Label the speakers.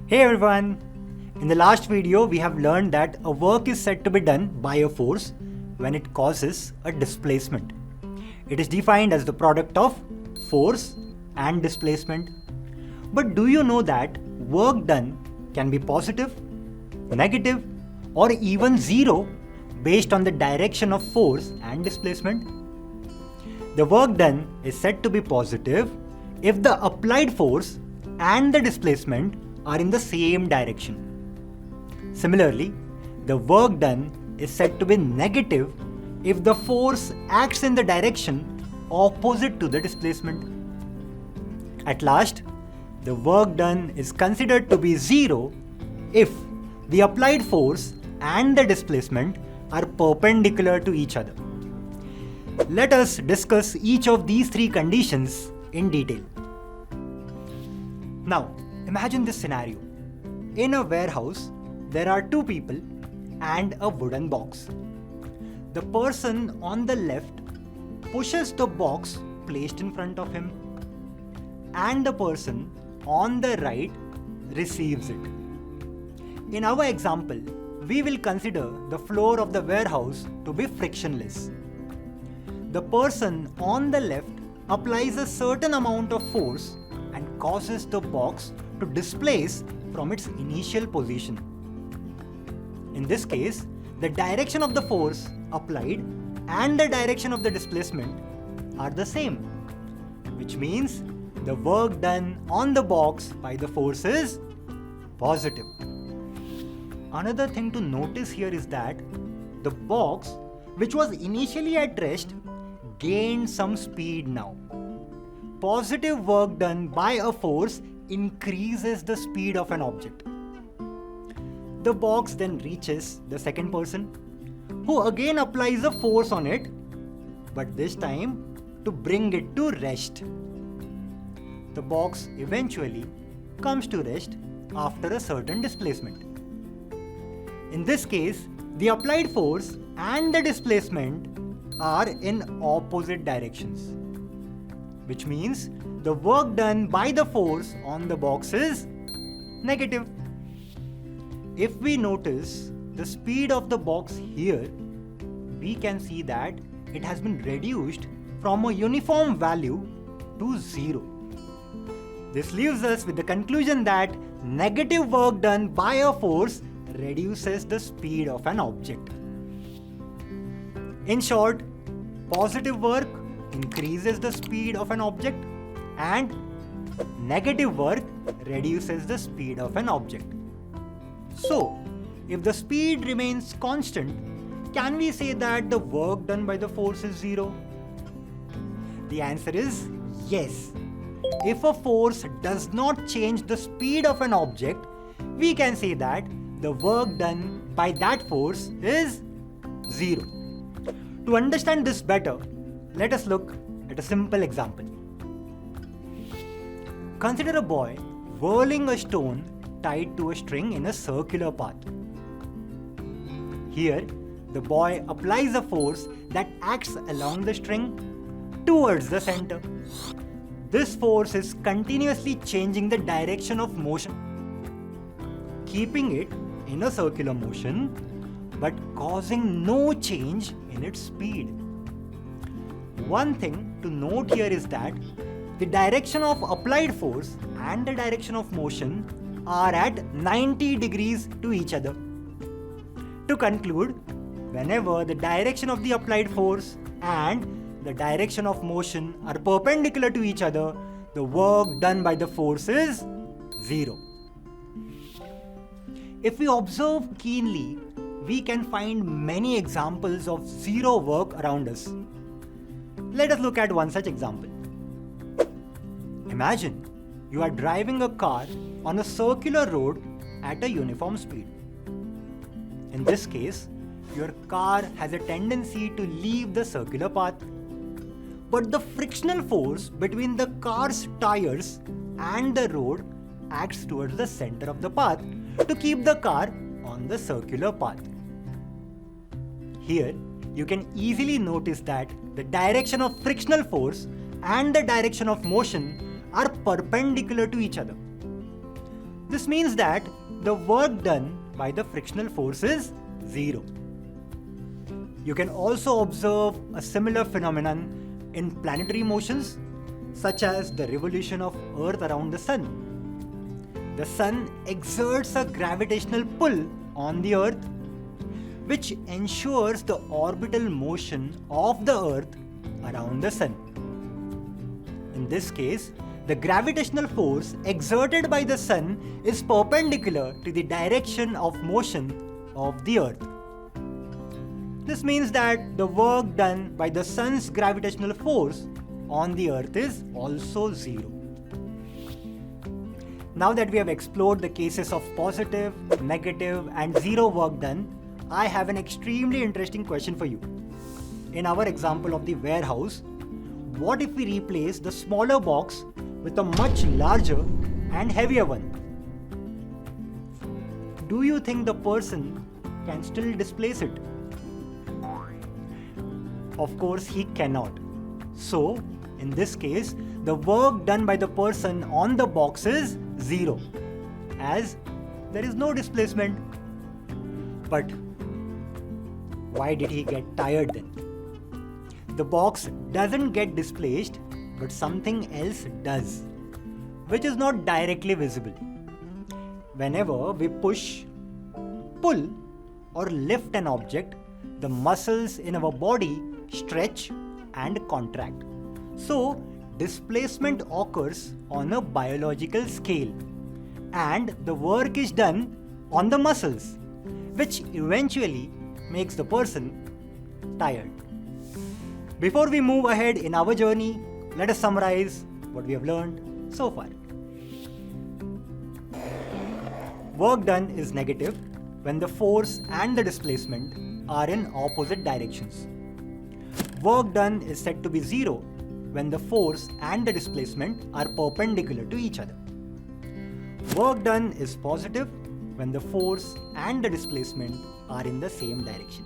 Speaker 1: Hey everyone! In the last video, we have learned that a work is said to be done by a force when it causes a displacement. It is defined as the product of force and displacement. But do you know that work done can be positive, negative, or even zero based on the direction of force and displacement? The work done is said to be positive if the applied force and the displacement are in the same direction. Similarly, the work done is said to be negative if the force acts in the direction opposite to the displacement. At last, the work done is considered to be zero if the applied force and the displacement are perpendicular to each other. Let us discuss each of these three conditions in detail. Now, imagine this scenario. In a warehouse, there are two people and a wooden box. The person on the left pushes the box placed in front of him, and the person on the right receives it. In our example, we will consider the floor of the warehouse to be frictionless. The person on the left applies a certain amount of force and causes the box to displace from its initial position. In this case, the direction of the force applied and the direction of the displacement are the same, which means the work done on the box by the force is positive. Another thing to notice here is that the box, which was initially at rest, gained some speed now. Positive work done by a force increases the speed of an object. The box then reaches the second person, who again applies a force on it, but this time to bring it to rest. The box eventually comes to rest after a certain displacement. In this case, the applied force and the displacement are in opposite directions, which means the work done by the force on the box is negative. If we notice the speed of the box here, we can see that it has been reduced from a uniform value to 0. This leaves us with the conclusion that negative work done by a force reduces the speed of an object. In short, positive work increases the speed of an object and negative work reduces the speed of an object. So, if the speed remains constant, can we say that the work done by the force is 0? The answer is yes. If a force does not change the speed of an object, we can say that the work done by that force is 0. To understand this better, let us look at a simple example. Consider a boy whirling a stone tied to a string in a circular path. Here, the boy applies a force that acts along the string towards the center. This force is continuously changing the direction of motion, keeping it in a circular motion but causing no change in its speed. One thing to note here is that the direction of applied force and the direction of motion are at 90 degrees to each other. To conclude, whenever the direction of the applied force and the direction of motion are perpendicular to each other, the work done by the force is 0. If we observe keenly, we can find many examples of zero work around us. Let us look at one such example. Imagine you are driving a car on a circular road at a uniform speed. In this case, your car has a tendency to leave the circular path, but the frictional force between the car's tires and the road acts towards the center of the path to keep the car on the circular path. Here, you can easily notice that the direction of frictional force and the direction of motion are perpendicular to each other. The This means that the work done by the frictional force is 0. You can also observe a similar phenomenon in planetary motions, such as the revolution of Earth around the Sun. The Sun exerts a gravitational pull on the Earth, which ensures the orbital motion of the Earth around the Sun. In this case, the gravitational force exerted by the Sun is perpendicular to the direction of motion of the Earth. This means that the work done by the Sun's gravitational force on the Earth is also 0. Now that we have explored the cases of positive, negative, and 0 work done, I have an extremely interesting question for you. In our example of the warehouse, what if we replace the smaller box with a much larger and heavier one? Do you think the person can still displace it? Of course, he cannot. So, in this case, the work done by the person on the box is 0, as there is no displacement. But why did he get tired then? The box doesn't get displaced, but something else does, which is not directly visible. Whenever we push, pull, or lift an object, the muscles in our body stretch and contract. So, displacement occurs on a biological scale, and the work is done on the muscles, which eventually makes the person tired. Before we move ahead in our journey, let us summarize what we have learned so far. Work done is negative when the force and the displacement are in opposite directions. Work done is said to be 0 when the force and the displacement are perpendicular to each other. Work done is positive when the force and the displacement are in the same direction.